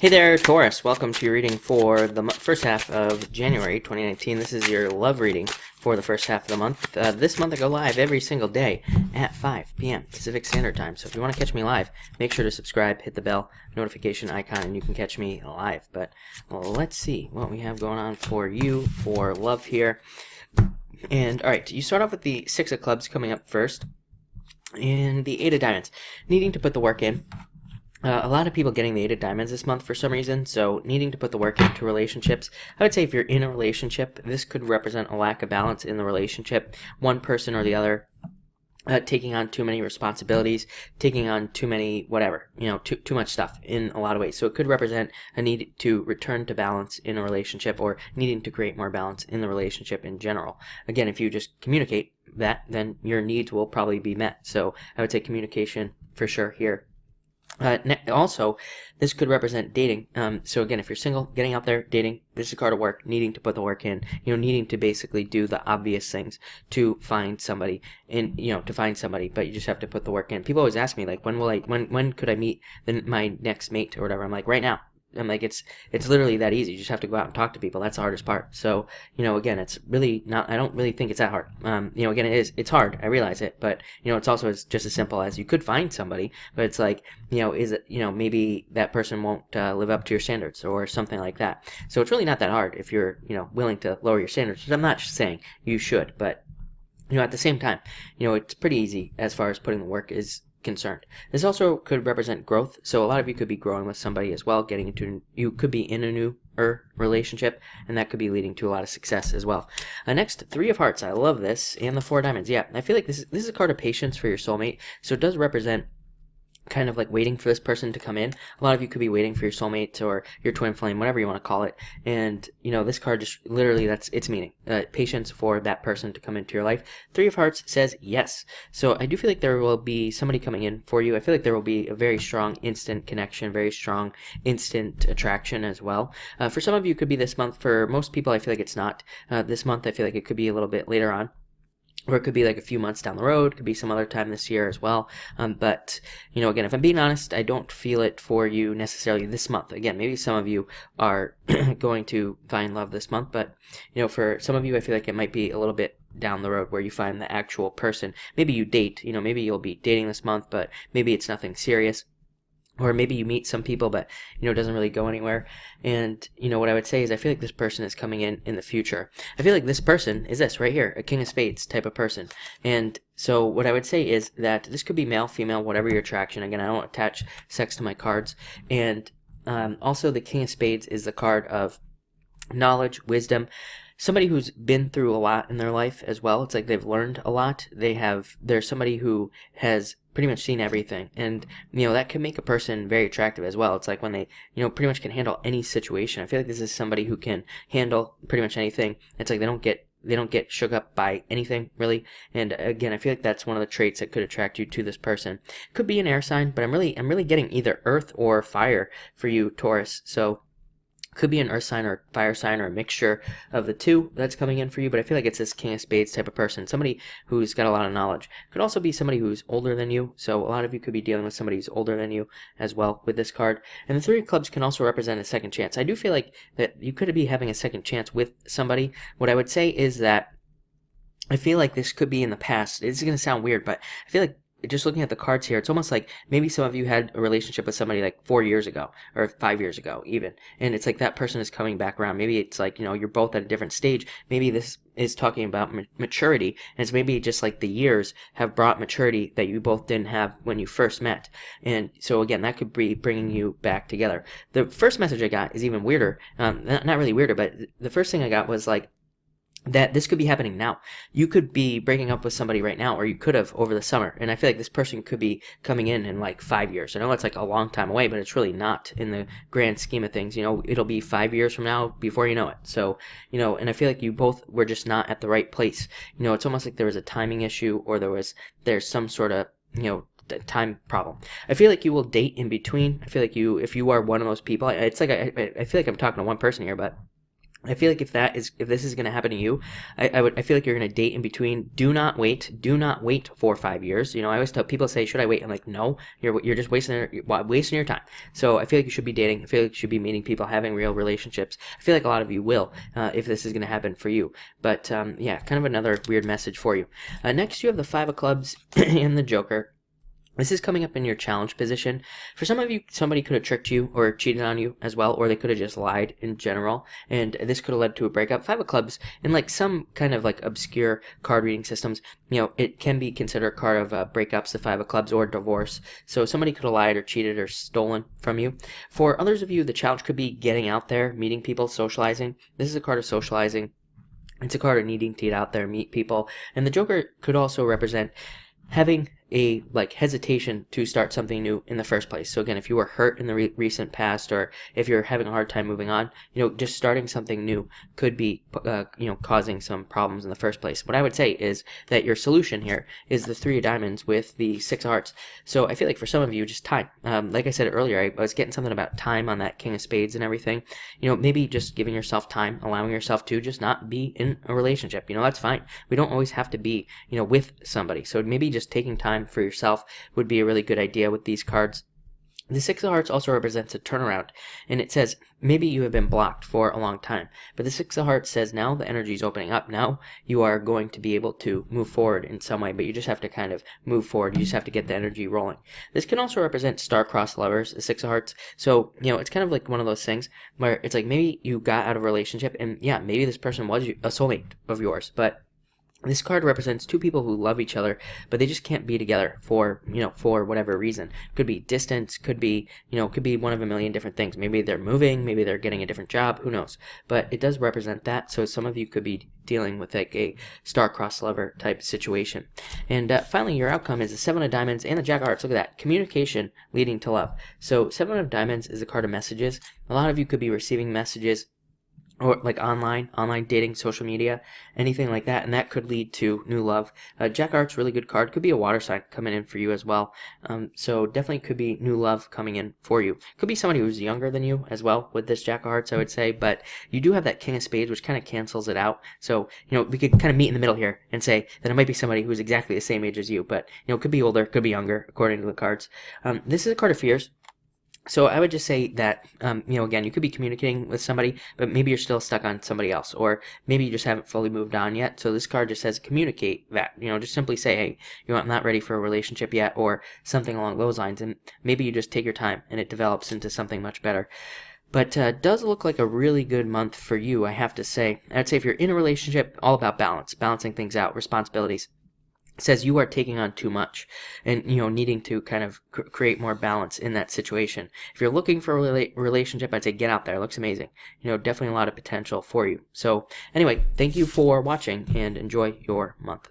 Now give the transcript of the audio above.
Hey there, Taurus. Welcome to your reading for the first half of January 2019. This is your love reading for the first half of the month. This month I go live every single day at 5 p.m. Pacific Standard Time. So if you want to catch me live, make sure to subscribe, hit the bell notification icon, and you can catch me live. But let's see what we have going on for you for love here. And all right, you start off with the Six of Clubs coming up first, and the Eight of Diamonds. Needing to put the work in. A lot of people getting the Eight of Diamonds this month for some reason, so needing to put the work into relationships. I would say if you're in a relationship, this could represent a lack of balance in the relationship. One person or the other taking on too many responsibilities, taking on too many whatever, too much stuff in a lot of ways. So it could represent a need to return to balance in a relationship or needing to create more balance in the relationship in general. Again, if you just communicate that, then your needs will probably be met. So I would say communication for sure here. Also, this could represent dating. So again, if you're single, getting out there, dating, this is a card of work, needing to put the work in, needing to basically do the obvious things to find somebody, but you just have to put the work in. People always ask me, like, when could I meet my next mate or whatever? I'm like, right now. I'm like, it's literally that easy. You just have to go out and talk to people. That's the hardest part. So, again, it's really not, I don't really think it's that hard. Again, it's hard. I realize it, but, it's also just as simple as you could find somebody, but it's like, is it, maybe that person won't live up to your standards or something like that. So it's really not that hard if you're, willing to lower your standards, which I'm not saying you should, but, at the same time, it's pretty easy as far as putting the work is concerned. This also could represent growth. So a lot of you could be growing with somebody as well, you could be in a new relationship, and that could be leading to a lot of success as well. Next, Three of Hearts. I love this, and the Four of Diamonds. Yeah, I feel like this is a card of patience for your soulmate. So it does represent kind of like waiting for this person to come in. A lot of you could be waiting for your soulmate or your twin flame, whatever you want to call it. And, this card just literally, that's its meaning. Patience for that person to come into your life. Three of Hearts says yes. So I do feel like there will be somebody coming in for you. I feel like there will be a very strong instant connection, very strong instant attraction as well. For some of you, it could be this month. For most people, I feel like it's not. This month, I feel like it could be a little bit later on. Or it could be like a few months down the road, could be some other time this year as well. But, again, if I'm being honest, I don't feel it for you necessarily this month. Again, maybe some of you are going to find love this month, but, for some of you, I feel like it might be a little bit down the road where you find the actual person. Maybe you date, maybe you'll be dating this month, but maybe it's nothing serious. Or maybe you meet some people, but, it doesn't really go anywhere. And, what I would say is I feel like this person is coming in the future. I feel like this person is this right here, a King of Spades type of person. And so what I would say is that this could be male, female, whatever your attraction. Again, I don't attach sex to my cards. And also the King of Spades is the card of knowledge, wisdom. Somebody who's been through a lot in their life as well. It's like they've learned a lot. There's somebody who has pretty much seen everything, and that can make a person very attractive as well. It's like when they pretty much can handle any situation. I feel like this is somebody who can handle pretty much anything. It's like they don't get shook up by anything really. And again, I feel like that's one of the traits that could attract you to this person. Could be an air sign, but I'm really getting either earth or fire for you, Taurus. So could be an earth sign or fire sign or a mixture of the two that's coming in for you, but I feel like it's this King of Spades type of person, somebody who's got a lot of knowledge. Could also be somebody who's older than you, so a lot of you could be dealing with somebody who's older than you as well with this card. And the Three of Clubs can also represent a second chance. I do feel like that you could be having a second chance with somebody. What I would say is that I feel like this could be in the past. It's going to sound weird, but I feel like just looking at the cards here, it's almost like maybe some of you had a relationship with somebody like 4 years ago or 5 years ago even, and it's like that person is coming back around. Maybe it's like you're both at a different stage. Maybe this is talking about maturity, and it's maybe just like the years have brought maturity that you both didn't have when you first met. And so again, that could be bringing you back together. The first message I got is even weirder. Not really weirder, but the first thing I got was like that this could be happening now. You could be breaking up with somebody right now, or you could have over the summer, and I feel like this person could be coming in like 5 years. I know it's like a long time away, but it's really not in the grand scheme of things. It'll be 5 years from now before you know it. So, and I feel like you both were just not at the right place. It's almost like there was a timing issue, or there's some sort of, time problem. I feel like you will date in between. I feel like if you are one of those people, it's like I feel like I'm talking to one person here, but I feel like if this is going to happen to you, I feel like you're going to date in between. Do not wait 4 or 5 years. I always tell people, say, should I wait? I'm like, no, you're just wasting your time. So I feel like you should be dating. I feel like you should be meeting people, having real relationships. I feel like a lot of you will, if this is going to happen for you. But yeah, kind of another weird message for you. Next, you have the Five of Clubs and the Joker. This is coming up in your challenge position. For some of you, somebody could have tricked you or cheated on you as well, or they could have just lied in general, and this could have led to a breakup. Five of Clubs, in like some kind of like obscure card reading systems, it can be considered a card of breakups, the Five of Clubs, or divorce. So somebody could have lied or cheated or stolen from you. For others of you, the challenge could be getting out there, meeting people, socializing. This is a card of socializing. It's a card of needing to get out there, meet people. And the Joker could also represent having a hesitation to start something new in the first place. So again, if you were hurt in the recent past, or if you're having a hard time moving on, just starting something new could be causing some problems in the first place. What I would say is that your solution here is the Three of Diamonds with the Six of Hearts. So I feel like for some of you, just time. Like I said earlier, I was getting something about time on that King of Spades and everything. Maybe just giving yourself time, allowing yourself to just not be in a relationship. That's fine. We don't always have to be with somebody. So maybe just taking time for yourself would be a really good idea with these cards. The Six of Hearts also represents a turnaround, and it says maybe you have been blocked for a long time, but the Six of Hearts says now the energy is opening up. Now you are going to be able to move forward in some way, but you just have to kind of move forward. You just have to get the energy rolling. This can also represent star-crossed lovers, the Six of Hearts. So, it's kind of like one of those things where it's like maybe you got out of a relationship, and yeah, maybe this person was a soulmate of yours, but this card represents two people who love each other, but they just can't be together for whatever reason. Could be distance, could be one of a million different things. Maybe they're moving, maybe they're getting a different job, who knows. But it does represent that, so some of you could be dealing with like a star-crossed lover type situation. And finally, your outcome is the Seven of Diamonds and the Jack of Hearts. Look at that. Communication leading to love. So Seven of Diamonds is a card of messages. A lot of you could be receiving messages, or like online dating, social media, anything like that, and that could lead to new love. Jack of Hearts, really good card. Could be a water sign coming in for you as well. So definitely could be new love coming in for you. Could be somebody who's younger than you as well with this Jack of Hearts, I would say, but you do have that King of Spades, which kind of cancels it out. So, we could kind of meet in the middle here and say that it might be somebody who's exactly the same age as you, but, could be older, could be younger, according to the cards. This is a card of fears. So I would just say that, again, you could be communicating with somebody, but maybe you're still stuck on somebody else, or maybe you just haven't fully moved on yet. So this card just says communicate that, just simply say, hey, I'm not ready for a relationship yet, or something along those lines. And maybe you just take your time and it develops into something much better. But does look like a really good month for you, I have to say. I'd say if you're in a relationship, all about balance, balancing things out, responsibilities. Says you are taking on too much and needing to kind of create more balance in that situation. If you're looking for a relationship, I'd say get out there. It looks amazing. Definitely a lot of potential for you. So anyway, thank you for watching and enjoy your month.